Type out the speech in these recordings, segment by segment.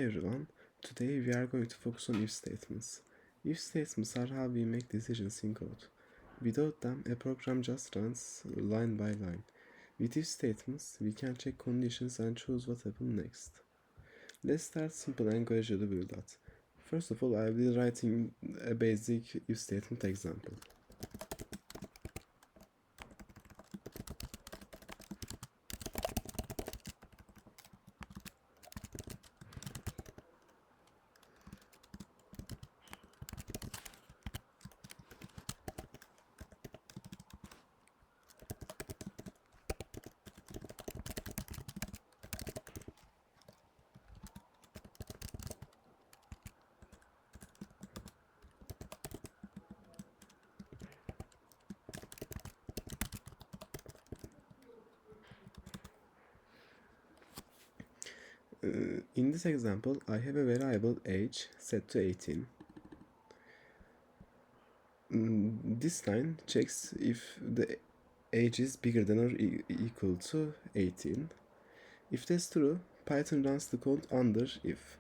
Hey everyone, today we are going to focus on if statements. If statements are how we make decisions in code. Without them, a program just runs line by line. With if statements, we can check conditions and choose what happens next. Let's start simple and gradually build that. First of all, I will be writing a basic if statement example. In this example, I have a variable age set to 18. This line checks if the age is bigger than or equal to 18. If that's true, Python runs the code under if.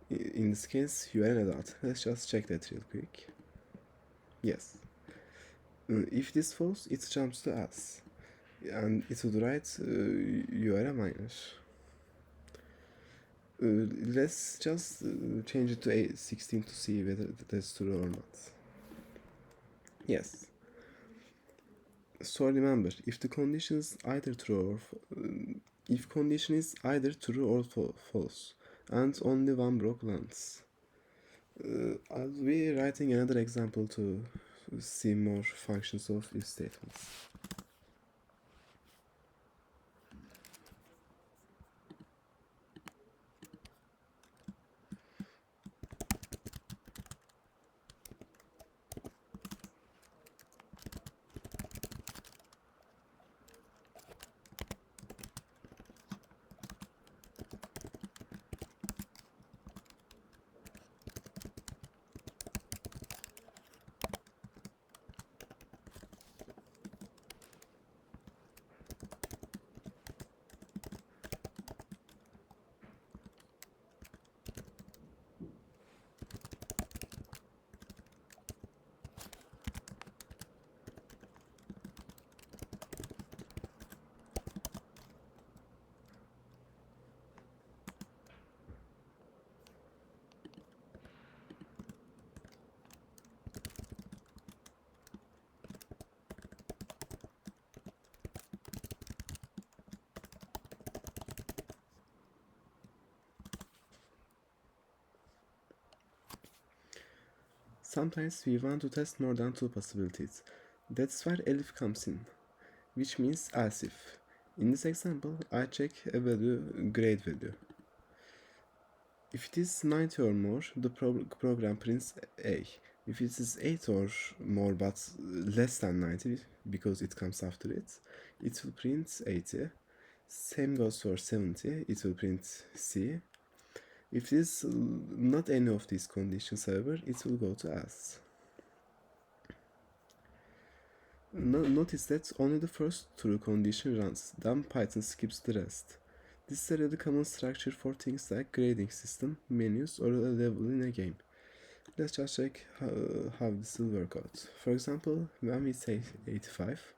In this case, you are an adult. Let's just check that real quick. Yes. If this false, it jumps to else. And it would write you are a minor. Let's just change it to 16 to see whether that's true or not. Yes. So remember, if the condition is either true or if condition is either true or false, and only one block lands. I'll be writing another example to see more functions of if statements. Sometimes we want to test more than two possibilities. That's where elif comes in, which means else if. In this example, I check a grade value. If it is 90 or more, the program prints A. If it is 8 or more but less than 90, because it comes after it will print 80. Same goes for 70, it will print C. If it is not any of these conditions, however, it will go to else. Notice that only the first true condition runs, then Python skips the rest. This is a really common structure for things like grading system, menus, or a level in a game. Let's just check how this will work out. For example, when we say 85,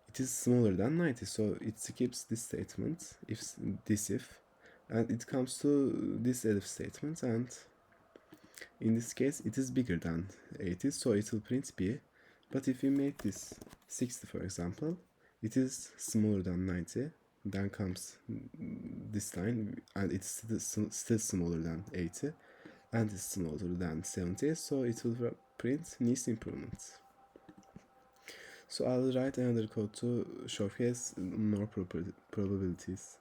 it is smaller than 90, so it skips this statement, if, and it comes to this elif statement, and in this case it is bigger than 80, so it will print B. But if we make this 60, for example, it is smaller than 90, then comes this line, and it's still smaller than 80, and it's smaller than 70, so it will print needs improvement. So I'll write another code to showcase more probabilities.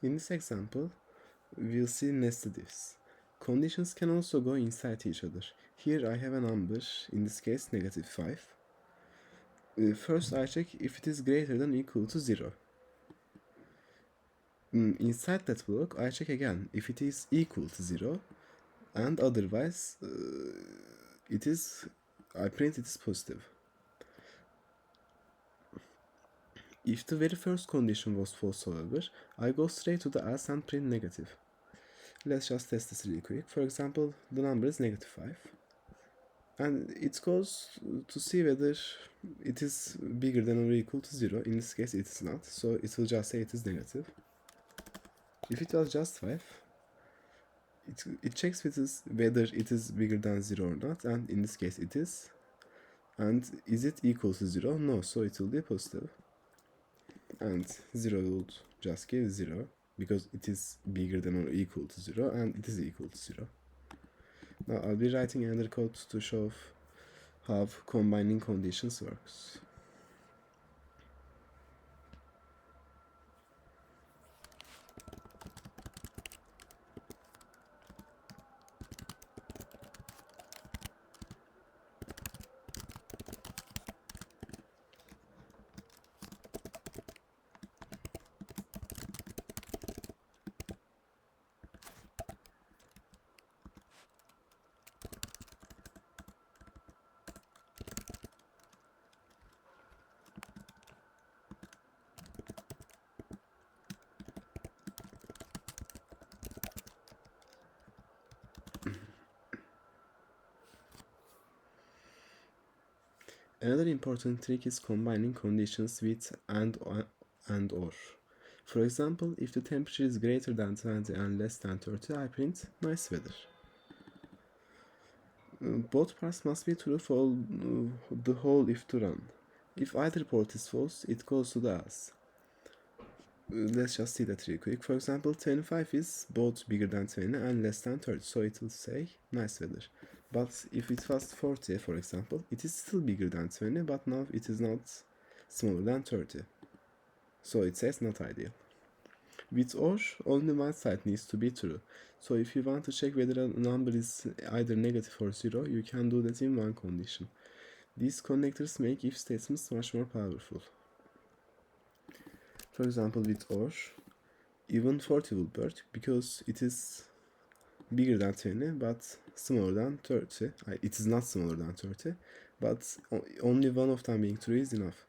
In this example, we'll see nested ifs. Conditions can also go inside each other. Here I have a number, in this case -5. First I check if it is greater than or equal to 0. Inside that block I check again if it is equal to 0, and otherwise I print it is positive. If the very first condition was false, however, I go straight to the else and print negative. Let's just test this really quick. For example, the number is -5, and it goes to see whether it is bigger than or equal to 0. In this case it is not, so it will just say it is negative. If it was just 5, it checks whether it is bigger than 0 or not, and in this case it is. And is it equal to 0? No, so it will be positive. And 0 would just give 0, because it is bigger than or equal to 0, and it is equal to 0. Now I'll be writing another code to show how combining conditions works. Another important trick is combining conditions with and or. For example, if the temperature is greater than 20 and less than 30, I print nice weather. Both parts must be true for the whole if to run. If either port is false, it goes to the else. Let's just see that real quick. For example, 25 is both bigger than 20 and less than 30, so it will say nice weather. But if it was 40, for example, it is still bigger than 20, but now it is not smaller than 30. So it says not ideal. With or, only one side needs to be true. So if you want to check whether a number is either negative or 0, you can do that in one condition. These connectors make if statements much more powerful. For example, with or, even 40 will work because it is bigger than 20 but smaller than 30. It is not smaller than 30, but only one of them being true is enough.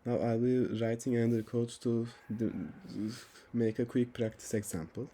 Now I'll be writing another code to make a quick practice example.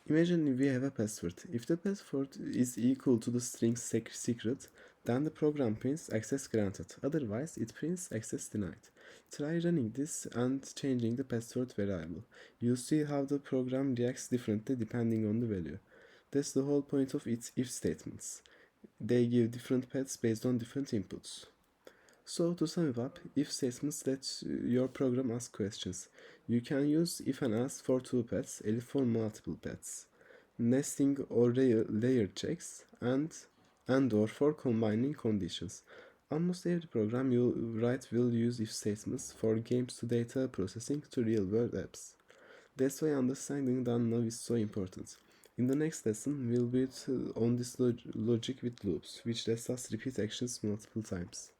Imagine we have a password. If the password is equal to the string secret, then the program prints access granted. Otherwise, it prints access denied. Try running this and changing the password variable. You'll see how the program reacts differently depending on the value. That's the whole point of its if statements. They give different paths based on different inputs. So to sum it up, if statements let your program ask questions. You can use if and else for two paths, elif for multiple paths, nesting or layer checks, and or for combining conditions. Almost every program you write will use if statements, for games to data processing to real-world apps. That's why understanding them now is so important. In the next lesson, we'll build on this logic with loops, which lets us repeat actions multiple times.